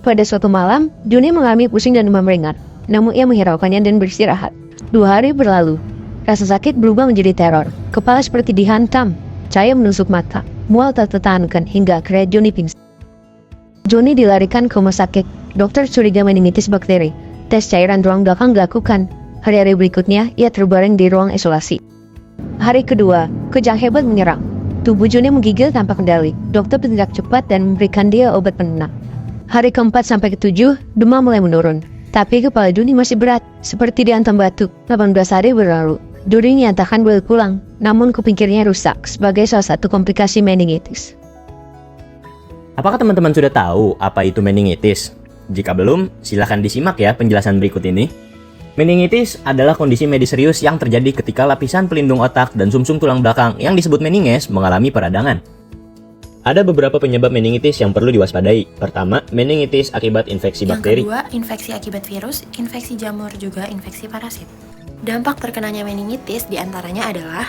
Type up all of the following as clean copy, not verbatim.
Pada suatu malam, Juni mengalami pusing dan demam ringan. Namun ia menghiraukannya dan beristirahat. 2 hari berlalu. Rasa sakit berubah menjadi teror. Kepala seperti dihantam. Cahaya menusuk mata. Mual tak tertahankan hingga akhirnya Juni pingsan. Juni dilarikan ke rumah sakit. Dokter curiga meningitis bakteri. Tes cairan ruang belakang dilakukan. Hari-hari berikutnya, ia terbaring di ruang isolasi. Hari kedua, kejang hebat menyerang. Tubuh Juni menggigil tanpa kendali. Dokter bertindak cepat dan memberikan dia obat penenang. Hari keempat sampai ketujuh, demam mulai menurun. Tapi kepala Juni masih berat, seperti dihantam batu. 18 hari berlalu. Juni nyatakan boleh pulang, namun kupingirnya rusak sebagai salah satu komplikasi meningitis. Apakah teman-teman sudah tahu apa itu meningitis? Jika belum, silahkan disimak ya penjelasan berikut ini. Meningitis adalah kondisi medis serius yang terjadi ketika lapisan pelindung otak dan sumsum tulang belakang yang disebut meninges mengalami peradangan. Ada beberapa penyebab meningitis yang perlu diwaspadai. Pertama, meningitis akibat infeksi bakteri. Yang kedua, infeksi akibat virus, infeksi jamur, juga infeksi parasit. Dampak terkenanya meningitis diantaranya adalah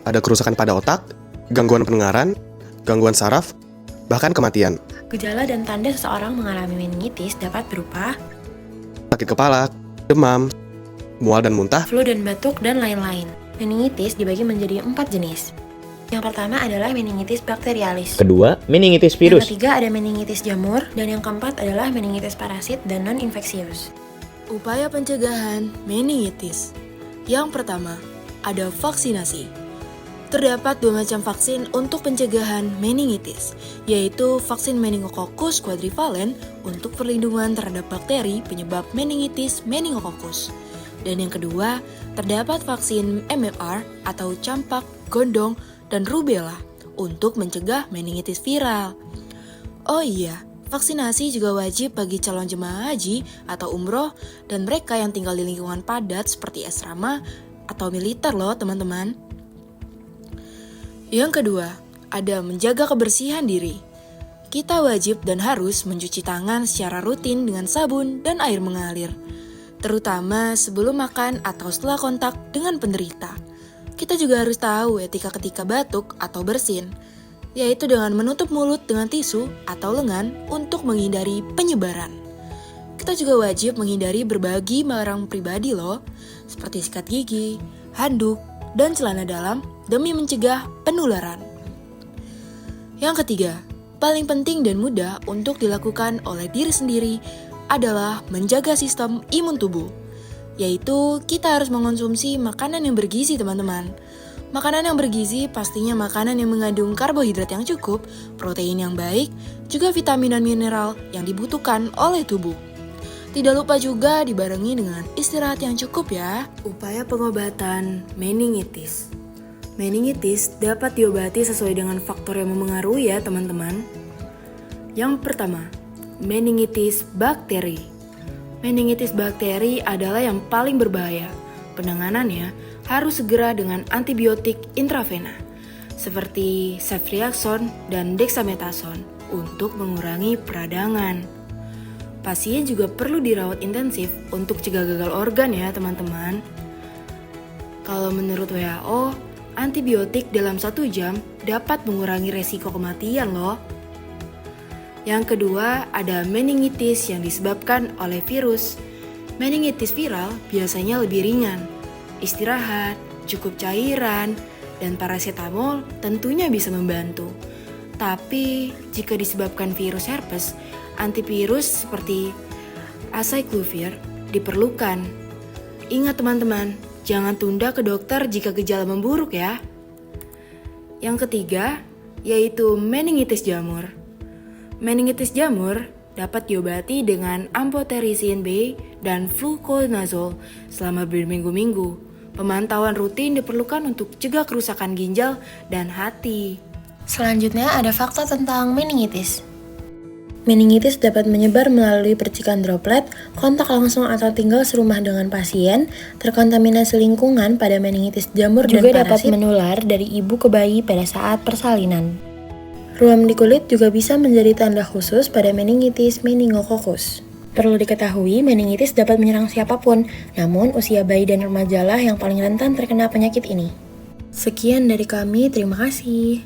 ada kerusakan pada otak, gangguan pendengaran, gangguan saraf, bahkan kematian. gejala dan tanda seseorang mengalami meningitis dapat berupa Sakit kepala, demam, mual dan muntah, flu dan batuk, dan lain-lain. Meningitis dibagi menjadi 4 jenis. Yang pertama adalah meningitis bakterialis. Kedua, meningitis Yang virus. ketiga ada meningitis jamur, dan yang keempat adalah meningitis parasit dan non-infeksius. Upaya pencegahan meningitis. Yang pertama, ada vaksinasi. Terdapat 2 macam vaksin untuk pencegahan meningitis, yaitu vaksin meningococcus quadrivalent untuk perlindungan terhadap bakteri penyebab meningitis meningococcus. Dan yang kedua, terdapat vaksin MMR atau campak, gondong, dan rubella untuk mencegah meningitis viral. Oh iya, vaksinasi juga wajib bagi calon jemaah haji atau umroh dan mereka yang tinggal di lingkungan padat seperti asrama atau militer loh teman-teman. Yang kedua, ada menjaga kebersihan diri. Kita wajib dan harus mencuci tangan secara rutin dengan sabun dan air mengalir, terutama sebelum makan atau setelah kontak dengan penderita. Kita juga harus tahu etika ketika batuk atau bersin, yaitu dengan menutup mulut dengan tisu atau lengan untuk menghindari penyebaran. Kita juga wajib menghindari berbagi barang pribadi loh, seperti sikat gigi, handuk, dan celana dalam demi mencegah penularan. Yang ketiga, paling penting dan mudah untuk dilakukan oleh diri sendiri adalah menjaga sistem imun tubuh. Yaitu kita harus mengonsumsi makanan yang bergizi teman-teman. Makanan yang bergizi pastinya makanan yang mengandung karbohidrat yang cukup, protein yang baik, juga vitamin dan mineral yang dibutuhkan oleh tubuh. Tidak lupa juga dibarengi dengan istirahat yang cukup ya. Upaya pengobatan meningitis. Meningitis dapat diobati sesuai dengan faktor yang memengaruhi ya teman-teman. Yang pertama, meningitis bakteri. Meningitis bakteri adalah yang paling berbahaya. Penanganannya harus segera dengan antibiotik intravena seperti ceftriaxone dan dexamethasone untuk mengurangi peradangan. Pasien juga perlu dirawat intensif untuk cegah gagal organ ya teman-teman. Kalau menurut WHO, antibiotik dalam 1 jam dapat mengurangi resiko kematian loh. Yang kedua, ada meningitis yang disebabkan oleh virus. Meningitis viral biasanya lebih ringan. Istirahat, cukup cairan, dan paracetamol tentunya bisa membantu. Tapi, jika disebabkan virus herpes, antivirus seperti acyclovir diperlukan. Ingat teman-teman, jangan tunda ke dokter jika gejala memburuk ya. Yang ketiga, yaitu meningitis jamur. Meningitis jamur dapat diobati dengan amphotericin B dan fluconazole selama berminggu-minggu. Pemantauan rutin diperlukan untuk cegah kerusakan ginjal dan hati. Selanjutnya ada fakta tentang meningitis. Meningitis dapat menyebar melalui percikan droplet, kontak langsung atau tinggal serumah dengan pasien, terkontaminasi lingkungan pada meningitis jamur dan parasit, dapat menular dari ibu ke bayi pada saat persalinan. Ruam di kulit juga bisa menjadi tanda khusus pada meningitis meningococcus. Perlu diketahui, meningitis dapat menyerang siapapun, namun usia bayi dan remajalah yang paling rentan terkena penyakit ini. Sekian dari kami, terima kasih.